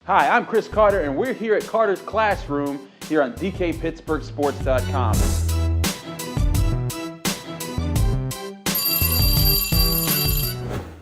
Hi, I'm Chris Carter, and we're here at Carter's Classroom here on DKPittsburghSports.com.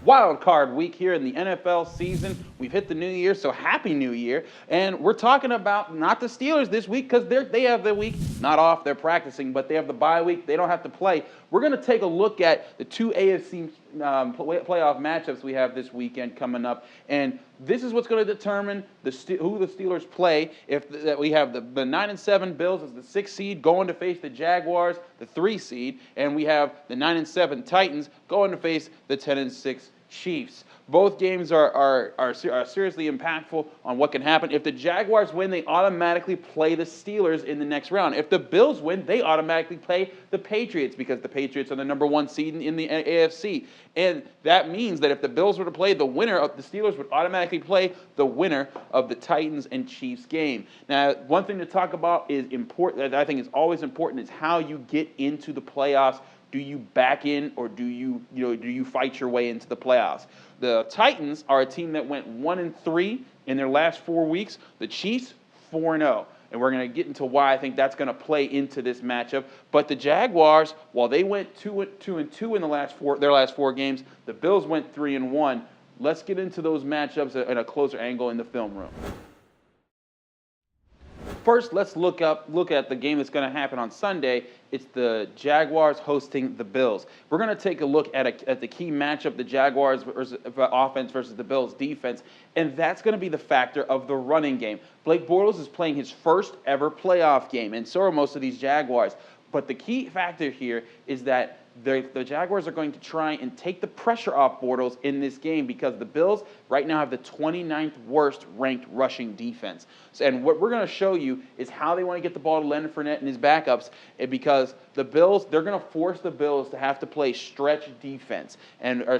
Wild card week here in the NFL season. We've hit the new year, so happy new year. And we're talking about not the Steelers this week because they have the week not off, they're practicing, but they have the bye week. They don't have to play. We're going to take a look at the two AFC playoff matchups we have this weekend coming up. And this is what's going to determine who the Steelers play. We have the 9-7 Bills as the 6th seed going to face the Jaguars, the 3 seed, and we have the 9-7 Titans going to face the 10-6 Chiefs. Both games are seriously impactful on what can happen. If the Jaguars win, they automatically play the Steelers in the next round. If the Bills win, they automatically play the Patriots because the Patriots are the number 1 seed in the AFC. And that means that if the Bills were to play, the winner of the Steelers would automatically play the winner of the Titans and Chiefs game. Now, one thing to talk about is important, that I think is always important, is how you get into the playoffs. Do you back in, or do you fight your way into the playoffs? The Titans are a team that went 1-3 in their last 4 weeks. The Chiefs 4-0. And we're going to get into why I think that's going to play into this matchup. But the Jaguars, while they went 2-2 in their last 4 games, the Bills went 3-1. Let's get into those matchups at a closer angle in the film room. First, let's look at the game that's going to happen on Sunday. It's the Jaguars hosting the Bills. We're going to take a look at the key matchup, the Jaguars offense versus the Bills defense, and that's going to be the factor of the running game. Blake Bortles is playing his first ever playoff game, and so are most of these Jaguars. But the key factor here is that the Jaguars are going to try and take the pressure off Bortles in this game because the Bills right now have the 29th worst ranked rushing defense. And what we're going to show you is how they want to get the ball to Leonard Fournette and his backups, because the Bills, they're going to force the Bills to have to play stretch defense or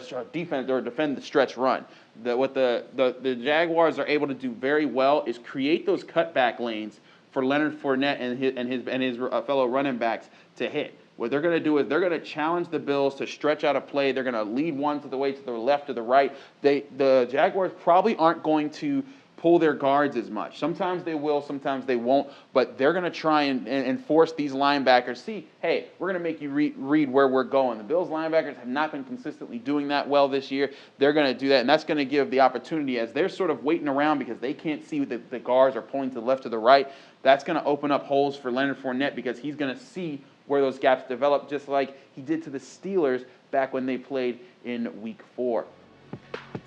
defend the stretch run. What the Jaguars are able to do very well is create those cutback lanes for Leonard Fournette and his fellow running backs to hit. What they're going to do is they're going to challenge the Bills to stretch out a play. They're going to lead one to the way to the left or the right. The Jaguars probably aren't going to pull their guards as much. Sometimes they will, sometimes they won't, but they're going to try and force these linebackers. See, hey, we're going to make you read where we're going. The Bills linebackers have not been consistently doing that well this year. They're going to do that, and that's going to give the opportunity as they're sort of waiting around because they can't see what the guards are pulling to the left or the right. That's going to open up holes for Leonard Fournette because he's going to see where those gaps develop, just like he did to the Steelers back when they played in Week 4.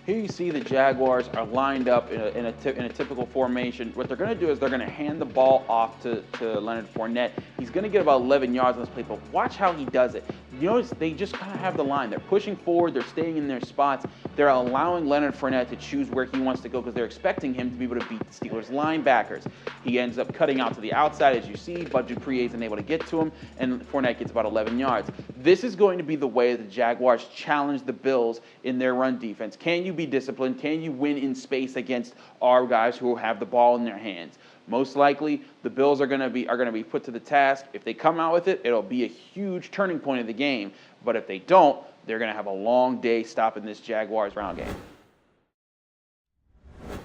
Here you see the Jaguars are lined up in a typical formation. What they're going to do is they're going to hand the ball off to Leonard Fournette. He's going to get about 11 yards on this play, but watch how he does it. You notice they just kind of have the line. They're pushing forward. They're staying in their spots. They're allowing Leonard Fournette to choose where he wants to go because they're expecting him to be able to beat the Steelers linebackers. He ends up cutting out to the outside, as you see. Bud Dupree isn't able to get to him, and Fournette gets about 11 yards. This is going to be the way the Jaguars challenge the Bills in their run defense. Can you be disciplined? Can you win in space against our guys who have the ball in their hands? Most likely, the Bills are going to be put to the task. If they come out with it, it'll be a huge turning point of the game. But if they don't, they're going to have a long day stopping this Jaguars ground game.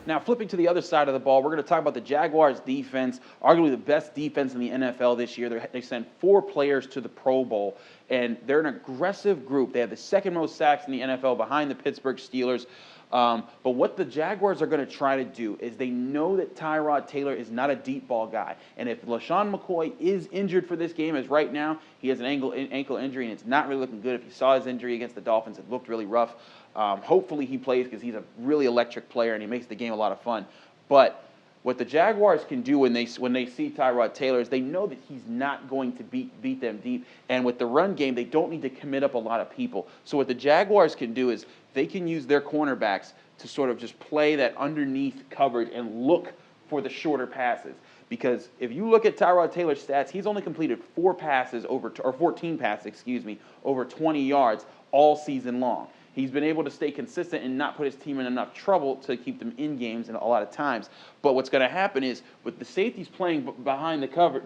Now, flipping to the other side of the ball, we're going to talk about the Jaguars defense, arguably the best defense in the NFL this year. They sent 4 players to the Pro Bowl, and they're an aggressive group. They have the second most sacks in the NFL behind the Pittsburgh Steelers. But what the Jaguars are going to try to do is they know that Tyrod Taylor is not a deep ball guy. And if LaShawn McCoy is injured for this game, as right now he has an ankle injury and it's not really looking good. If you saw his injury against the Dolphins, it looked really rough. Hopefully he plays because he's a really electric player and he makes the game a lot of fun. But what the Jaguars can do when they see Tyrod Taylor is they know that he's not going to beat them deep. And with the run game, they don't need to commit up a lot of people. So what the Jaguars can do is they can use their cornerbacks to sort of just play that underneath coverage and look for the shorter passes. Because if you look at Tyrod Taylor's stats, he's only completed 14 passes over 20 yards all season long. He's been able to stay consistent and not put his team in enough trouble to keep them in games and a lot of times. But what's going to happen is with the safeties playing behind the cover,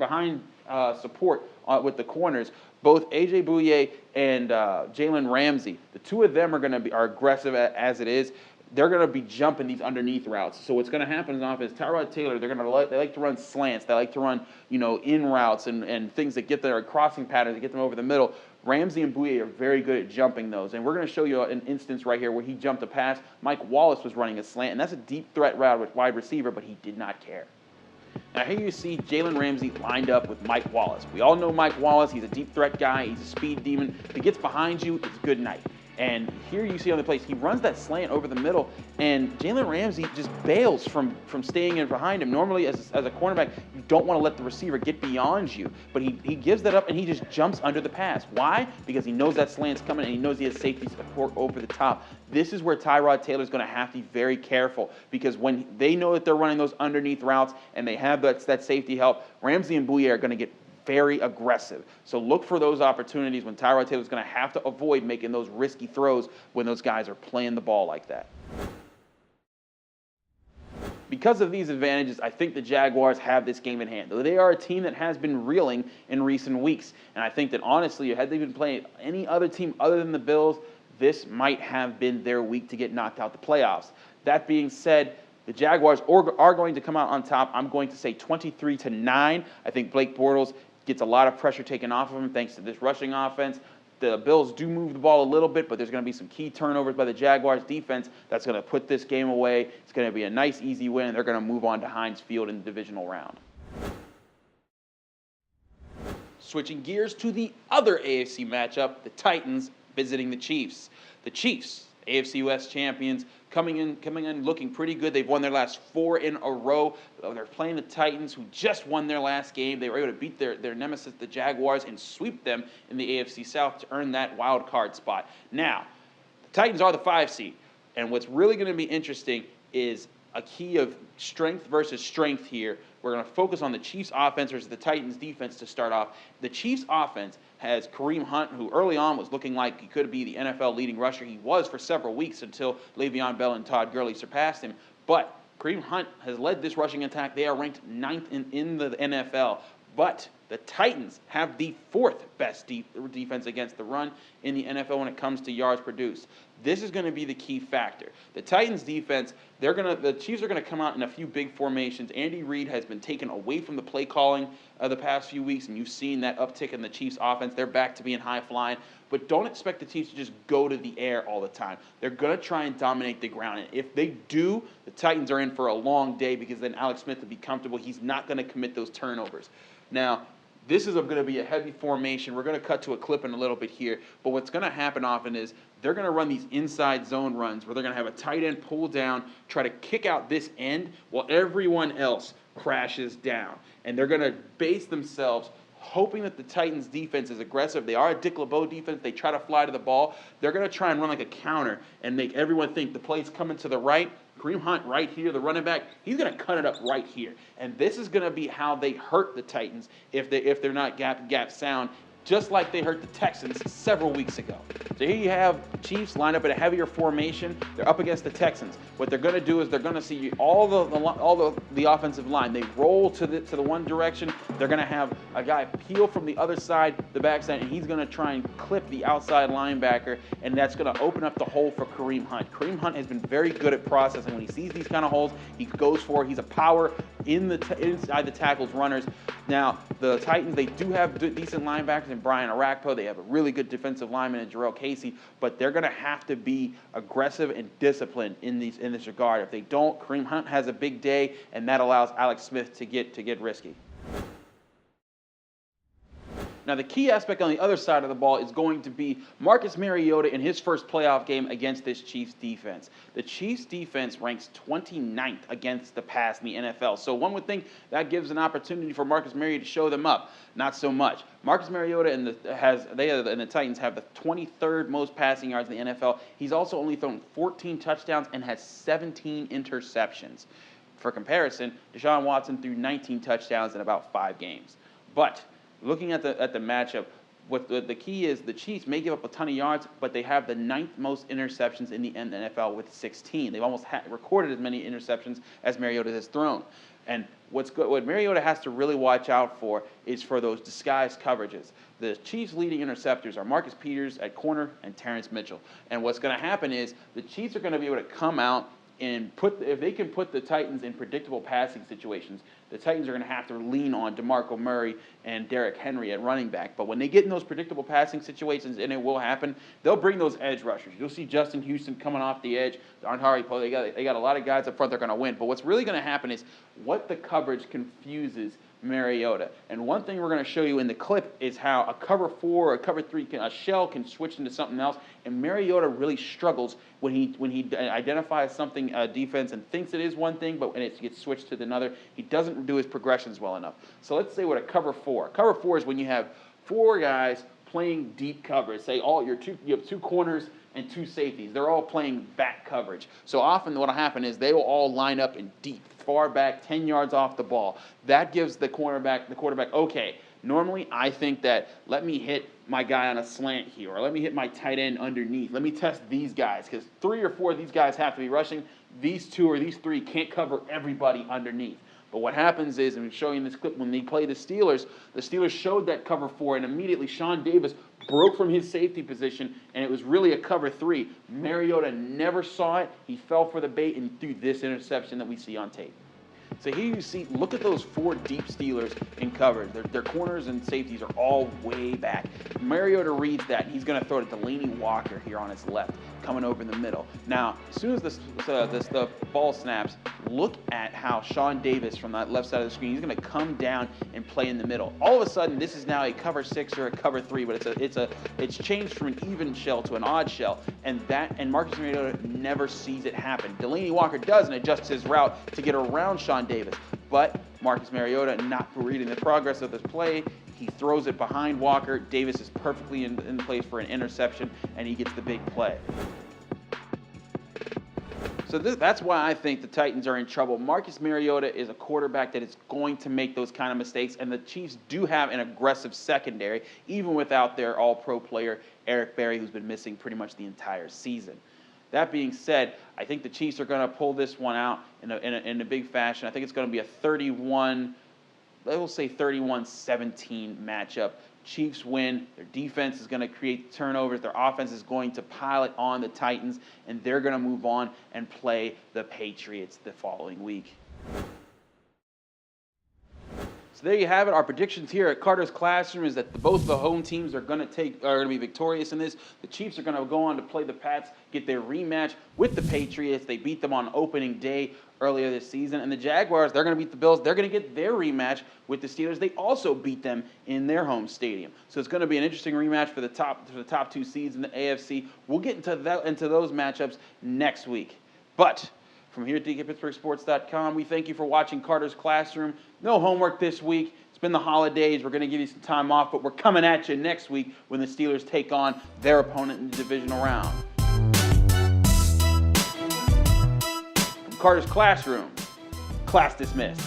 support with the corners, both A.J. Bouye and Jalen Ramsey, the two of them are aggressive as it is. they're going to be jumping these underneath routes. So what's going to happen is offense, Tyrod Taylor, they like to run slants. They like to run, in routes and things that get their crossing patterns, that get them over the middle. Ramsey and Bouye are very good at jumping those. And we're going to show you an instance right here where he jumped a pass. Mike Wallace was running a slant, and that's a deep threat route with wide receiver, but he did not care. Now here you see Jalen Ramsey lined up with Mike Wallace. We all know Mike Wallace. He's a deep threat guy. He's a speed demon. If he gets behind you, it's good night. And here you see on the plays, he runs that slant over the middle, and Jalen Ramsey just bails from staying in behind him. Normally, as a cornerback, you don't want to let the receiver get beyond you, but he gives that up, and he just jumps under the pass. Why? Because he knows that slant's coming, and he knows he has safety support over the top. This is where Tyrod Taylor's going to have to be very careful, because when they know that they're running those underneath routes, and they have that safety help, Ramsey and Bouye are going to get very aggressive. So look for those opportunities when Tyrod Taylor's going to have to avoid making those risky throws when those guys are playing the ball like that. Because of these advantages, I think the Jaguars have this game in hand. They are a team that has been reeling in recent weeks. And I think that, honestly, had they been playing any other team other than the Bills, this might have been their week to get knocked out the playoffs. That being said, the Jaguars are going to come out on top. I'm going to say 23-9. I think Blake Bortles gets a lot of pressure taken off of him thanks to this rushing offense. The Bills do move the ball a little bit, but there's going to be some key turnovers by the Jaguars defense that's going to put this game away. It's going to be a nice, easy win, and they're going to move on to Heinz Field in the divisional round. Switching gears to the other AFC matchup, the Titans visiting the Chiefs. The Chiefs, AFC West champions, coming in looking pretty good. They've won their last 4 in a row. They're playing the Titans, who just won their last game. They were able to beat their nemesis, the Jaguars, and sweep them in the AFC South to earn that wild card spot. Now, the Titans are the 5 seed, and what's really going to be interesting is a key of strength versus strength here. We're going to focus on the Chiefs offense versus the Titans defense to start off. The Chiefs offense has Kareem Hunt, who early on was looking like he could be the NFL leading rusher. He was for several weeks until Le'Veon Bell and Todd Gurley surpassed him. But Kareem Hunt has led this rushing attack. They are ranked 9th in the NFL. But the Titans have the 4th best defense against the run in the NFL when it comes to yards produced. This is going to be the key factor. The Titans defense, the Chiefs are going to come out in a few big formations. Andy Reid has been taken away from the play calling the past few weeks, and you've seen that uptick in the Chiefs offense. They're back to being high flying, but don't expect the Chiefs to just go to the air all the time. They're going to try and dominate the ground, and if they do, the Titans are in for a long day, because then Alex Smith will be comfortable. He's not going to commit those turnovers. Now, this is going to be a heavy formation. We're going to cut to a clip in a little bit here. But what's going to happen often is they're going to run these inside zone runs where they're going to have a tight end pull down, try to kick out this end while everyone else crashes down. And they're going to base themselves hoping that the Titans defense is aggressive. They are a Dick LeBeau defense. They try to fly to the ball. They're going to try and run like a counter and make everyone think the play's coming to the right. Kareem Hunt right here, the running back, he's going to cut it up right here. And this is going to be how they hurt the Titans if they're not gap sound, just like they hurt the Texans several weeks ago. So here you have Chiefs lined up in a heavier formation. They're up against the Texans. What they're going to do is they're going to see all the offensive line. They roll to the one direction. They're going to have a guy peel from the other side, the backside, and he's going to try and clip the outside linebacker, and that's going to open up the hole for Kareem Hunt. Kareem Hunt has been very good at processing. When he sees these kind of holes, he goes for it. He's a power inside the tackles runners. Now, the Titans, they do have decent linebackers in Brian Arakpo. They have a really good defensive lineman in Jarrell Casey, but they're going to have to be aggressive and disciplined in this regard. If they don't, Kareem Hunt has a big day, and that allows Alex Smith to get risky. Now, the key aspect on the other side of the ball is going to be Marcus Mariota in his first playoff game against this Chiefs defense. The Chiefs defense ranks 29th against the pass in the NFL. So one would think that gives an opportunity for Marcus Mariota to show them up. Not so much. Marcus Mariota and the Titans have the 23rd most passing yards in the NFL. He's also only thrown 14 touchdowns and has 17 interceptions. For comparison, Deshaun Watson threw 19 touchdowns in about 5 games. But looking at the matchup, what the key is, the Chiefs may give up a ton of yards, but they have the 9th most interceptions in the NFL with 16. They've almost recorded as many interceptions as Mariota has thrown. And what Mariota has to really watch out for is for those disguised coverages. The Chiefs' leading interceptors are Marcus Peters at corner and Terrence Mitchell. And what's going to happen is the Chiefs are going to be able to come out and if they can put the Titans in predictable passing situations, the Titans are going to have to lean on DeMarco Murray and Derrick Henry at running back. But when they get in those predictable passing situations, and it will happen, they'll bring those edge rushers. You'll see Justin Houston coming off the edge. They got a lot of guys up front that are going to win. But what's really going to happen is what the coverage confuses Mariota. And one thing we're going to show you in the clip is how a cover 4 or a cover 3, a shell can switch into something else. And Mariota really struggles when he identifies something defense and thinks it is one thing, but when it gets switched to another, he doesn't do his progressions well enough. So let's say what a cover 4. Cover 4 is when you have 4 guys playing deep coverage. Say you have 2 corners and 2 safeties. They're all playing back coverage. So often what will happen is they will all line up in deep, far back, 10 yards off the ball. That gives the quarterback, okay, normally I think that let me hit my guy on a slant here, or let me hit my tight end underneath. Let me test these guys, because 3 or 4 of these guys have to be rushing. These 2 or these 3 can't cover everybody underneath. But what happens is, and I'm showing this clip, when they play the Steelers showed that cover 4, and immediately Sean Davis broke from his safety position, and it was really a cover 3. Mariota never saw it. He fell for the bait and threw this interception that we see on tape. So here you see, look at those 4 deep Steelers in coverage. Their corners and safeties are all way back. Mariota reads that, and he's going to throw it to Delanie Walker here on his left, coming over in the middle. Now, as soon as the ball snaps, look at how Sean Davis from that left side of the screen, he's going to come down and play in the middle. All of a sudden, this is now a cover 6 or a cover 3, but it's changed from an even shell to an odd shell, and Marcus Mariota never sees it happen. Delanie Walker does and adjusts his route to get around Sean Davis, but Marcus Mariota, not reading the progress of this play, he throws it behind Walker. Davis is perfectly in place for an interception, and he gets the big play. So that's why I think the Titans are in trouble. Marcus Mariota is a quarterback that is going to make those kind of mistakes, and the Chiefs do have an aggressive secondary, even without their all-pro player, Eric Berry, who's been missing pretty much the entire season. That being said, I think the Chiefs are going to pull this one out in a big fashion. I think it's going to be a 31-17 matchup. Chiefs win. Their defense is going to create turnovers. Their offense is going to pile it on the Titans, and they're going to move on and play the Patriots the following week. So there you have it. Our predictions here at Carter's Classroom is that both the home teams are going to be victorious in this. The Chiefs are going to go on to play the Pats, get their rematch with the Patriots. They beat them on opening day earlier this season. And the Jaguars, they're going to beat the Bills. They're going to get their rematch with the Steelers. They also beat them in their home stadium. So it's going to be an interesting rematch for the top 2 seeds in the AFC. We'll get into those matchups next week. But from here at DKPittsburghSports.com, we thank you for watching Carter's Classroom. No homework this week. It's been the holidays. We're going to give you some time off, but we're coming at you next week when the Steelers take on their opponent in the divisional round. From Carter's Classroom, class dismissed.